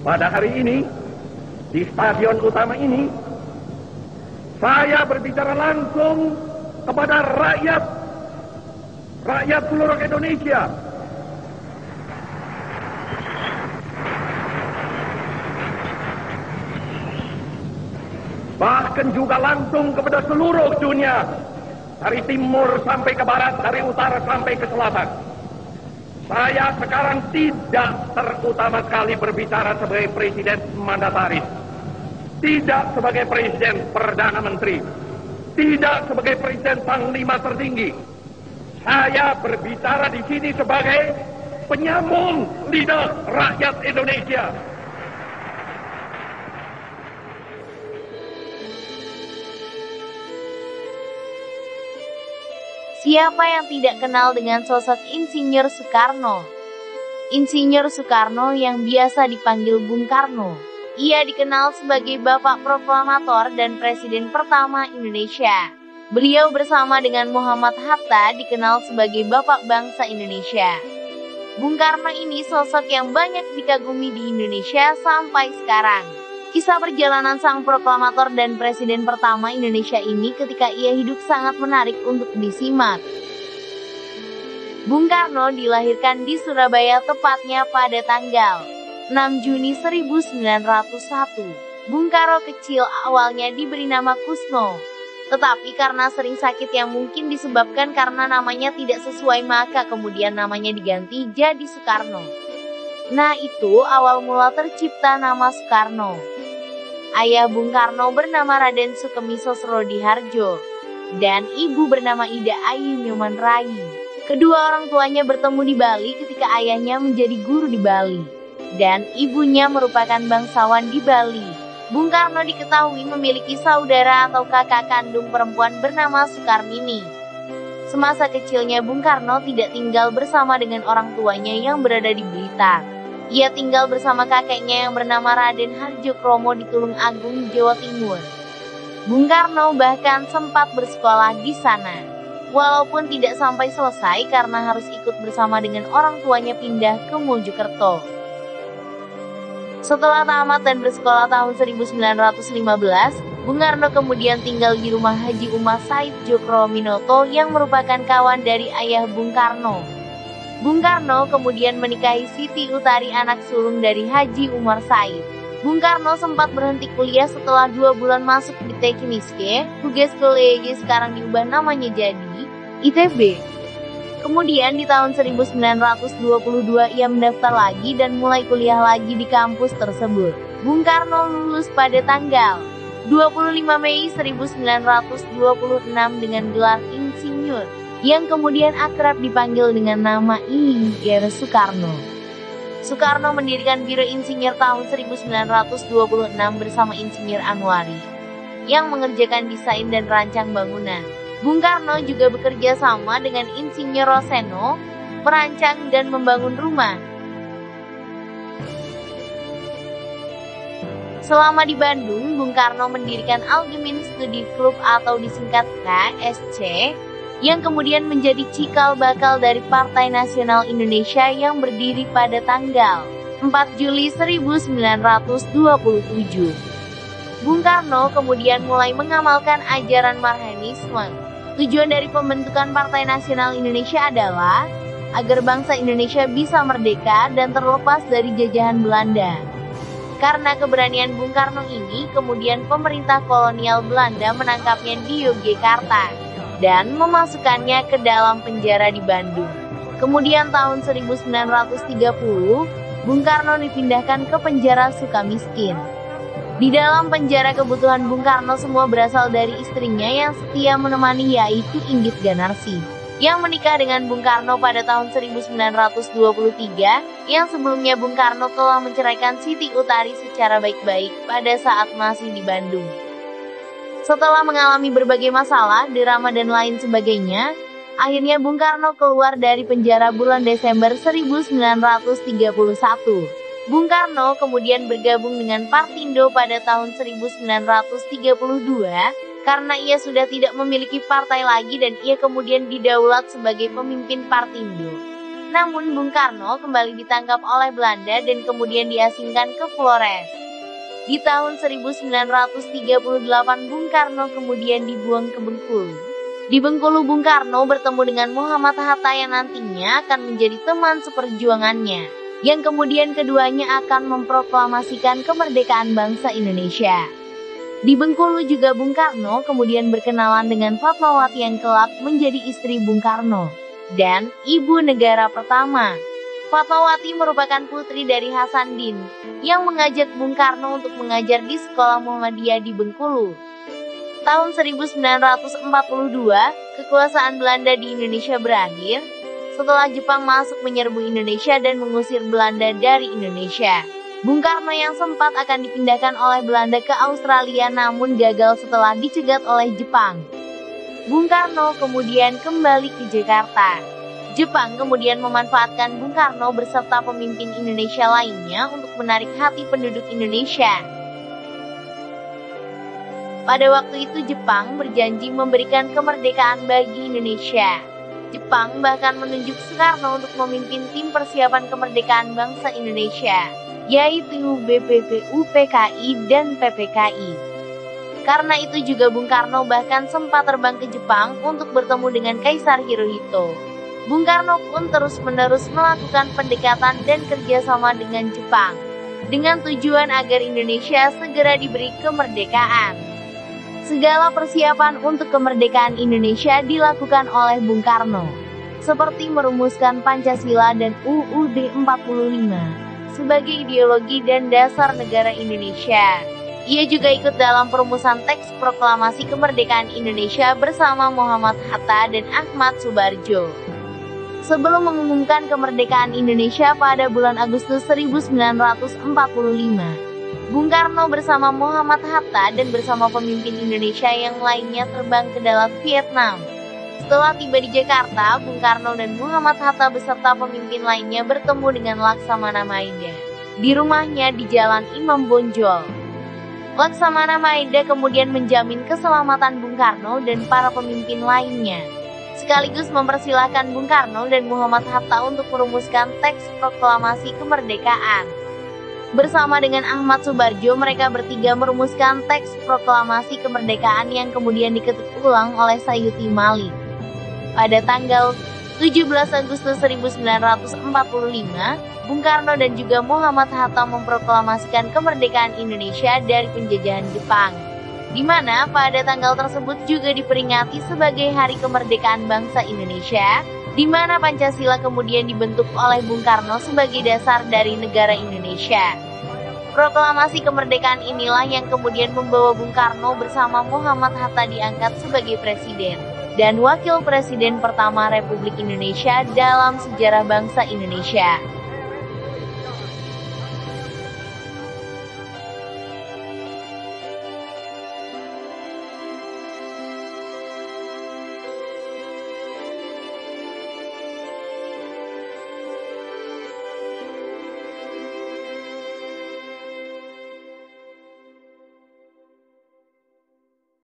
Pada hari ini, di stadion utama ini, saya berbicara langsung kepada rakyat seluruh Indonesia. Bahkan juga langsung kepada seluruh dunia, dari timur sampai ke barat, dari utara sampai ke selatan. Saya sekarang tidak terutama sekali berbicara sebagai presiden mandataris, tidak sebagai presiden perdana menteri, tidak sebagai presiden panglima tertinggi. Saya berbicara di sini sebagai penyambung lidah rakyat Indonesia. Siapa yang tidak kenal dengan sosok Insinyur Soekarno? Insinyur Soekarno yang biasa dipanggil Bung Karno. Ia dikenal sebagai Bapak Proklamator dan Presiden pertama Indonesia. Beliau bersama dengan Muhammad Hatta dikenal sebagai Bapak Bangsa Indonesia. Bung Karno ini sosok yang banyak dikagumi di Indonesia sampai sekarang. Kisah perjalanan sang proklamator dan presiden pertama Indonesia ini ketika ia hidup sangat menarik untuk disimak. Bung Karno dilahirkan di Surabaya tepatnya pada tanggal 6 Juni 1901. Bung Karno kecil awalnya diberi nama Kusno. Tetapi karena sering sakit yang mungkin disebabkan karena namanya tidak sesuai maka kemudian namanya diganti jadi Soekarno. Nah itu awal mula tercipta nama Soekarno. Ayah Bung Karno bernama Raden Sukemi Sosrodihardjo dan ibu bernama Ida Ayu Nyoman Rai. Kedua orang tuanya bertemu di Bali ketika ayahnya menjadi guru di Bali dan ibunya merupakan bangsawan di Bali. Bung Karno diketahui memiliki saudara atau kakak kandung perempuan bernama Sukarmini. Semasa kecilnya Bung Karno tidak tinggal bersama dengan orang tuanya yang berada di Blitar. Ia tinggal bersama kakeknya yang bernama Raden Harjokromo di Tulung Agung, Jawa Timur. Bung Karno bahkan sempat bersekolah di sana. Walaupun tidak sampai selesai karena harus ikut bersama dengan orang tuanya pindah ke Mojokerto. Setelah tamat dan bersekolah tahun 1915, Bung Karno kemudian tinggal di rumah Haji Umar Said Djokro-Minoto yang merupakan kawan dari ayah Bung Karno. Bung Karno kemudian menikahi Siti Utari, anak sulung dari Haji Umar Said. Bung Karno sempat berhenti kuliah setelah 2 bulan masuk di Tekniske, Huges College sekarang diubah namanya jadi ITB. Kemudian di tahun 1922 ia mendaftar lagi dan mulai kuliah lagi di kampus tersebut. Bung Karno lulus pada tanggal 25 Mei 1926 dengan gelar insinyur, yang kemudian akrab dipanggil dengan nama Insinyur Soekarno. Soekarno mendirikan Biro Insinyur tahun 1926 bersama Insinyur Anwari, yang mengerjakan desain dan rancang bangunan. Bung Karno juga bekerja sama dengan Insinyur Roseno, merancang dan membangun rumah. Selama di Bandung, Bung Karno mendirikan Algemin Studi Club atau disingkat KSC, yang kemudian menjadi cikal bakal dari Partai Nasional Indonesia yang berdiri pada tanggal 4 Juli 1927. Bung Karno kemudian mulai mengamalkan ajaran Marxisme. Tujuan dari pembentukan Partai Nasional Indonesia adalah agar bangsa Indonesia bisa merdeka dan terlepas dari jajahan Belanda. Karena keberanian Bung Karno ini, kemudian pemerintah kolonial Belanda menangkapnya di Yogyakarta dan memasukkannya ke dalam penjara di Bandung. Kemudian tahun 1930, Bung Karno dipindahkan ke penjara Sukamiskin. Di dalam penjara kebutuhan Bung Karno semua berasal dari istrinya yang setia menemani, yaitu Inggit Ganarsi, yang menikah dengan Bung Karno pada tahun 1923, yang sebelumnya Bung Karno telah menceraikan Siti Utari secara baik-baik pada saat masih di Bandung. Setelah mengalami berbagai masalah, drama dan lain sebagainya, akhirnya Bung Karno keluar dari penjara bulan Desember 1931. Bung Karno kemudian bergabung dengan Partindo pada tahun 1932, karena ia sudah tidak memiliki partai lagi dan ia kemudian didaulat sebagai pemimpin Partindo. Namun Bung Karno kembali ditangkap oleh Belanda dan kemudian diasingkan ke Flores. Di tahun 1938 Bung Karno kemudian dibuang ke Bengkulu. Di Bengkulu Bung Karno bertemu dengan Muhammad Hatta yang nantinya akan menjadi teman seperjuangannya, yang kemudian keduanya akan memproklamasikan kemerdekaan bangsa Indonesia. Di Bengkulu juga Bung Karno kemudian berkenalan dengan Fatmawati yang kelak menjadi istri Bung Karno dan ibu negara pertama. Fatmawati merupakan putri dari Hasanuddin yang mengajak Bung Karno untuk mengajar di sekolah Muhammadiyah di Bengkulu. Tahun 1942, kekuasaan Belanda di Indonesia berakhir setelah Jepang masuk menyerbu Indonesia dan mengusir Belanda dari Indonesia. Bung Karno yang sempat akan dipindahkan oleh Belanda ke Australia namun gagal setelah dicegat oleh Jepang. Bung Karno kemudian kembali ke Jakarta. Jepang kemudian memanfaatkan Bung Karno beserta pemimpin Indonesia lainnya untuk menarik hati penduduk Indonesia. Pada waktu itu Jepang berjanji memberikan kemerdekaan bagi Indonesia. Jepang bahkan menunjuk Soekarno untuk memimpin tim persiapan kemerdekaan bangsa Indonesia, yaitu BPP, UPKI, dan PPKI. Karena itu juga Bung Karno bahkan sempat terbang ke Jepang untuk bertemu dengan Kaisar Hirohito. Bung Karno pun terus-menerus melakukan pendekatan dan kerjasama dengan Jepang, dengan tujuan agar Indonesia segera diberi kemerdekaan. Segala persiapan untuk kemerdekaan Indonesia dilakukan oleh Bung Karno, seperti merumuskan Pancasila dan UUD 45 sebagai ideologi dan dasar negara Indonesia. Ia juga ikut dalam perumusan teks proklamasi kemerdekaan Indonesia bersama Muhammad Hatta dan Ahmad Subarjo. Sebelum mengumumkan kemerdekaan Indonesia pada bulan Agustus 1945, Bung Karno bersama Muhammad Hatta dan bersama pemimpin Indonesia yang lainnya terbang ke dalam Vietnam. Setelah tiba di Jakarta, Bung Karno dan Muhammad Hatta beserta pemimpin lainnya bertemu dengan Laksamana Maida di rumahnya di Jalan Imam Bonjol. Laksamana Maida kemudian menjamin keselamatan Bung Karno dan para pemimpin lainnya, sekaligus mempersilahkan Bung Karno dan Muhammad Hatta untuk merumuskan teks proklamasi kemerdekaan. Bersama dengan Ahmad Subarjo, mereka bertiga merumuskan teks proklamasi kemerdekaan yang kemudian diketik ulang oleh Sayuti Malik. Pada tanggal 17 Agustus 1945, Bung Karno dan juga Muhammad Hatta memproklamasikan kemerdekaan Indonesia dari penjajahan Jepang, di mana pada tanggal tersebut juga diperingati sebagai Hari Kemerdekaan Bangsa Indonesia, di mana Pancasila kemudian dibentuk oleh Bung Karno sebagai dasar dari negara Indonesia. Proklamasi kemerdekaan inilah yang kemudian membawa Bung Karno bersama Muhammad Hatta diangkat sebagai presiden dan wakil presiden pertama Republik Indonesia dalam sejarah bangsa Indonesia.